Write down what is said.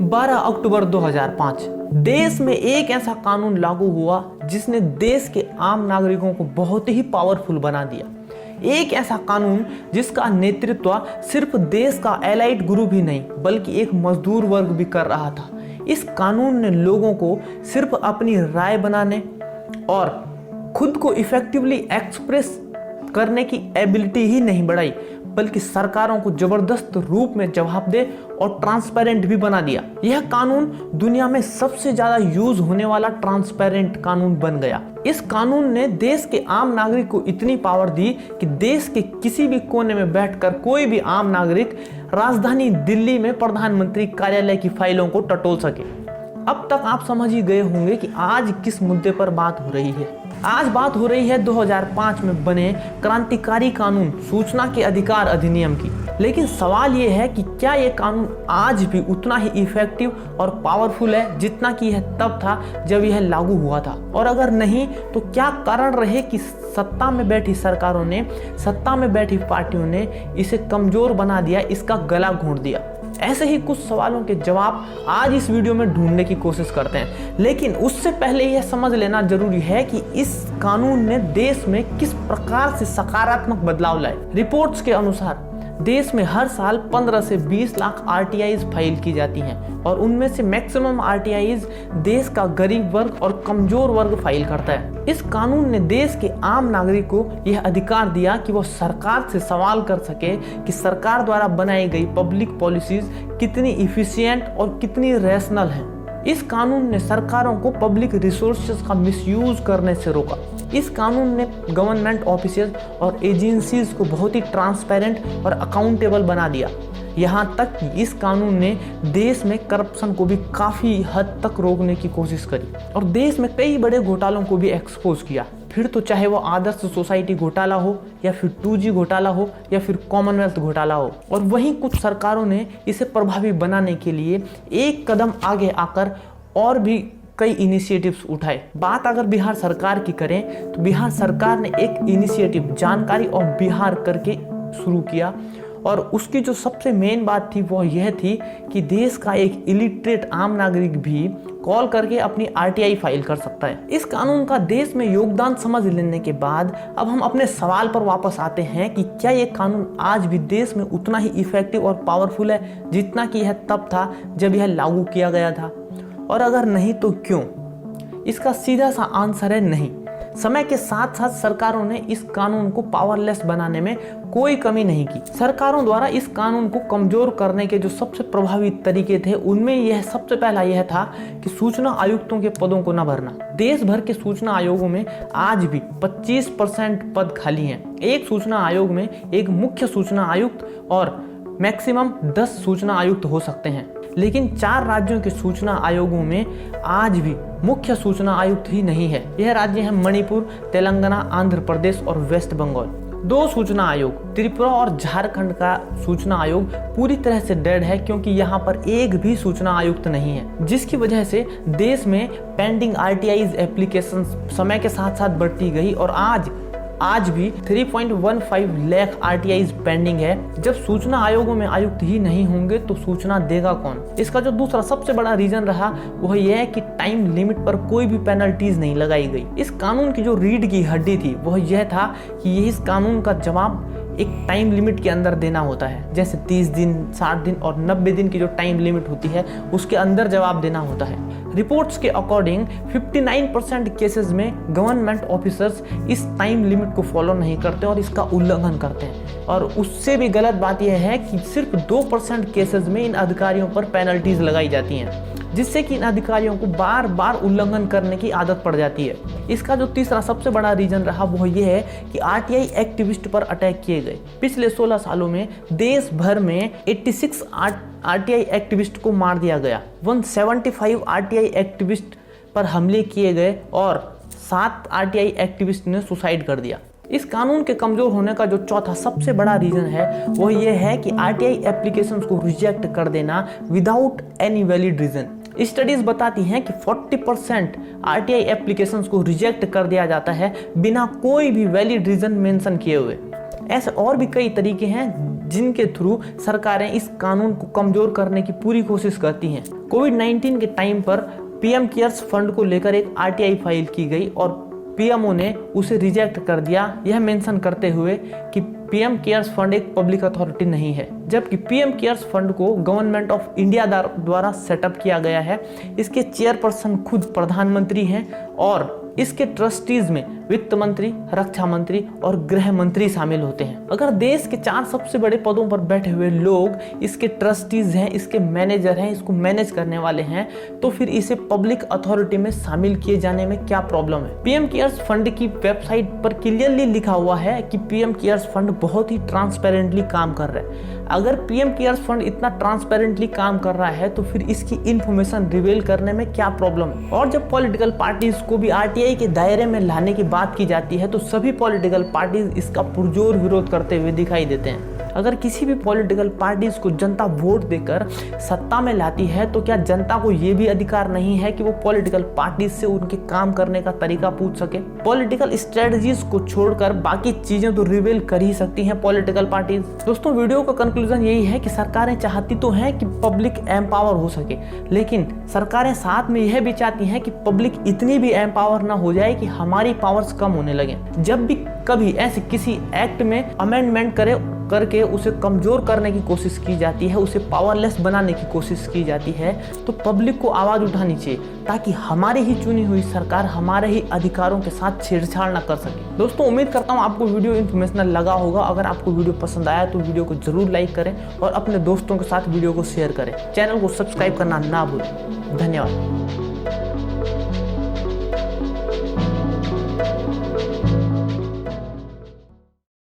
12 अक्टूबर 2005 देश में एक ऐसा कानून लागू हुआ जिसने देश के आम नागरिकों को बहुत ही पावरफुल बना दिया। एक ऐसा कानून जिसका नेतृत्व सिर्फ देश का एलाइट ग्रुप ही नहीं बल्कि एक मजदूर वर्ग भी कर रहा था। इस कानून ने लोगों को सिर्फ अपनी राय बनाने और खुद को इफेक्टिवली एक्सप्रेस करने की एबिलिटी ही नहीं बढ़ाई बल्कि सरकारों को जबरदस्त रूप में जवाबदेह और ट्रांसपेरेंट भी बना दिया। यह कानून दुनिया में सबसे ज्यादा यूज होने वाला ट्रांसपेरेंट कानून बन गया। इस कानून ने देश के आम नागरिक को इतनी पावर दी कि देश के किसी भी कोने में बैठकर कोई भी आम नागरिक राजधानी दिल्ली में प्रधानमंत्री कार्यालय की फाइलों को टटोल सके। अब तक आप समझ ही गए होंगे कि आज किस मुद्दे पर बात हो रही है। आज बात हो रही है 2005 में बने क्रांतिकारी कानून सूचना के अधिकार अधिनियम की। लेकिन सवाल यह है कि क्या यह कानून आज भी उतना ही इफेक्टिव और पावरफुल है जितना कि यह तब था जब यह लागू हुआ था, और अगर नहीं तो क्या कारण रहे कि सत्ता में बैठी सरकारों ने, सत्ता में बैठी पार्टियों ने इसे कमजोर बना दिया, इसका गला घोंट दिया। ऐसे ही कुछ सवालों के जवाब आज इस वीडियो में ढूंढने की कोशिश करते हैं। लेकिन उससे पहले यह समझ लेना जरूरी है कि इस कानून ने देश में किस प्रकार से सकारात्मक बदलाव लाए। रिपोर्ट्स के अनुसार देश में हर साल 15 से 20 लाख आरटीआईज फाइल की जाती हैं और उनमें से मैक्सिमम आरटीआईज देश का गरीब वर्ग और कमजोर वर्ग फाइल करता है। इस कानून ने देश के आम नागरिक को यह अधिकार दिया कि वो सरकार से सवाल कर सके कि सरकार द्वारा बनाई गई पब्लिक पॉलिसीज कितनी इफिशिएंट और कितनी रैशनल हैं। इस कानून ने सरकारों को पब्लिक रिसोर्सेज का मिसयूज करने से रोका। इस कानून ने गवर्नमेंट ऑफिसेज और एजेंसीज को बहुत ही ट्रांसपेरेंट और अकाउंटेबल बना दिया। यहाँ तक कि इस कानून ने देश में करप्शन को भी काफ़ी हद तक रोकने की कोशिश करी और देश में कई बड़े घोटालों को भी एक्सपोज किया। फिर तो चाहे वो आदर्श सोसाइटी घोटाला हो या फिर 2G घोटाला हो या फिर कॉमनवेल्थ घोटाला हो। और वहीं कुछ सरकारों ने इसे प्रभावी बनाने के लिए एक कदम आगे आकर और भी कई इनिशिएटिव्स उठाए। बात अगर बिहार सरकार की करें तो बिहार सरकार ने एक इनिशिएटिव जानकारी और बिहार करके शुरू किया और उसकी जो सबसे मेन बात थी वो यह थी कि देश का एक इलिटरेट आम नागरिक भी कॉल करके अपनी आरटीआई फाइल कर सकता है। इस कानून का देश में योगदान समझ लेने के बाद अब हम अपने सवाल पर वापस आते हैं कि क्या ये कानून आज भी देश में उतना ही इफेक्टिव और पावरफुल है जितना कि यह तब था जब यह लागू किया गया था, और अगर नहीं तो क्यों? इसका सीधा सा आंसर है नहीं। समय के साथ साथ सरकारों ने इस कानून को पावरलेस बनाने में कोई कमी नहीं की। सरकारों द्वारा इस कानून को कमजोर करने के जो सबसे प्रभावी तरीके थे उनमें यह सबसे पहला यह था कि सूचना आयुक्तों के पदों को न भरना। देश भर के सूचना आयोगों में आज भी 25% पद खाली हैं। एक सूचना आयोग में एक मुख्य सूचना आयुक्त और मैक्सिमम 10 सूचना आयुक्त हो सकते हैं। लेकिन 4 राज्यों के सूचना आयोगों में आज भी मुख्य सूचना आयुक्त ही नहीं है। यह राज्य हैं मणिपुर, तेलंगाना, आंध्र प्रदेश और वेस्ट बंगाल। 2 सूचना आयोग त्रिपुरा और झारखंड का सूचना आयोग पूरी तरह से डेड है क्योंकि यहाँ पर एक भी सूचना आयुक्त नहीं है, जिसकी वजह से देश में पेंडिंग आरटीआईज एप्लीकेशन समय के साथ साथ बढ़ती गई और आज भी 3.15 लाख आरटीआईज पेंडिंग है। जब सूचना आयोगों में आयुक्त ही नहीं होंगे तो सूचना देगा कौन? इसका जो दूसरा सबसे बड़ा रीजन रहा वह यह है कि टाइम लिमिट पर कोई भी पेनल्टीज नहीं लगाई गई। इस कानून की जो रीढ़ की हड्डी थी वह यह था कि इस कानून का जवाब एक टाइम लिमिट के अंदर देना होता है, जैसे 30 दिन, 60 दिन और 90 दिन की जो टाइम लिमिट होती है उसके अंदर जवाब देना होता है। रिपोर्ट्स के अकॉर्डिंग 59% केसेस में गवर्नमेंट ऑफिसर्स इस टाइम लिमिट को फॉलो नहीं करते और इसका उल्लंघन करते हैं। और उससे भी गलत बात यह है कि सिर्फ 2% केसेस में इन अधिकारियों पर पेनल्टीज लगाई जाती हैं, जिससे कि इन अधिकारियों को बार बार उल्लंघन करने की आदत पड़ जाती है। इसका जो तीसरा सबसे बड़ा रीजन रहा वो ये है कि आरटीआई एक्टिविस्ट पर अटैक किए गए। पिछले 16 सालों में देश भर में 86 आरटीआई एक्टिविस्ट को मार दिया गया। 175 आरटीआई एक्टिविस्ट पर हमले किए गए और 7 आरटीआई एक्टिविस्ट ने सुसाइड कर दिया। इस कानून के कमजोर होने का जो चौथा सबसे बड़ा रीजन है वो ये है कि आरटीआई एप्लीकेशंस को रिजेक्ट कर देना without any valid reason. Studies बताती हैं कि 40% आरटीआई एप्लीकेशंस को रिजेक्ट कर दिया जाता है बिना कोई भी वैलिड रीजन मेंशन किए हुए। ऐसे और भी कई तरीके हैं जिनके थ्रू सरकारें इस कानून को कमजोर करने की पूरी कोशिश करती हैं। कोविड-19 के टाइम पर पीएम केयर्स फंड को लेकर एक आरटीआई फाइल की गई और पीएमओ ने उसे रिजेक्ट कर दिया, यह मेंशन करते हुए कि पीएम केयर्स फंड एक पब्लिक अथॉरिटी नहीं है, जबकि पीएम केयर्स फंड को गवर्नमेंट ऑफ इंडिया द्वारा सेटअप किया गया है। इसके चेयरपर्सन खुद प्रधानमंत्री हैं और इसके ट्रस्टीज में वित्त मंत्री, रक्षा मंत्री और गृह मंत्री शामिल होते हैं। अगर देश के 4 सबसे बड़े पदों पर बैठे हुए लोग इसके ट्रस्टीज हैं, इसके मैनेजर हैं, इसको मैनेज करने वाले हैं, तो फिर इसे पब्लिक अथॉरिटी में शामिल किए जाने में क्या प्रॉब्लम है। पीएम केयर्स फंड की वेबसाइट पर क्लियरली लिखा हुआ है कि पीएम केयर्स फंड बहुत ही ट्रांसपेरेंटली काम कर रहा है। अगर पीएम केयर्स फंड इतना ट्रांसपेरेंटली काम कर रहा है तो फिर इसकी इंफॉर्मेशन रिवील करने में क्या प्रॉब्लम है। और जब पॉलिटिकल पार्टीज को भी आरटीआई के दायरे में लाने की बात की जाती है तो सभी पॉलिटिकल पार्टीज इसका पुरजोर विरोध करते हुए दिखाई देते हैं। अगर किसी भी पॉलिटिकल पार्टीज को जनता वोट देकर सत्ता में लाती है तो क्या जनता को यह भी अधिकार नहीं है कि वो पॉलिटिकल पार्टीज से उनके काम करने का तरीका पूछ सके। पॉलिटिकल स्ट्रेटजीज को छोड़कर बाकी चीजें तो रिवील कर ही सकती हैं पॉलिटिकल पार्टीज। दोस्तों, वीडियो का कंक्लूजन यही है कि सरकारें चाहती तो हैं कि पब्लिक एम्पावर हो सके, लेकिन सरकारें साथ में यह भी चाहती हैं कि पब्लिक इतनी भी एम्पावर ना हो जाए कि हमारी पावर्स कम होने लगे। जब भी कभी ऐसे किसी एक्ट में अमेंडमेंट करके उसे कमजोर करने की कोशिश की जाती है, उसे पावरलेस बनाने की कोशिश की जाती है, तो पब्लिक को आवाज उठानी चाहिए ताकि हमारी ही चुनी हुई सरकार हमारे ही अधिकारों के साथ छेड़छाड़ ना कर सके। दोस्तों, उम्मीद करता हूँ आपको वीडियो इन्फॉर्मेशनल लगा होगा। अगर आपको वीडियो पसंद आया तो वीडियो को जरूर लाइक करें और अपने दोस्तों के साथ वीडियो को शेयर करें। चैनल को सब्सक्राइब करना ना भूलें। धन्यवाद।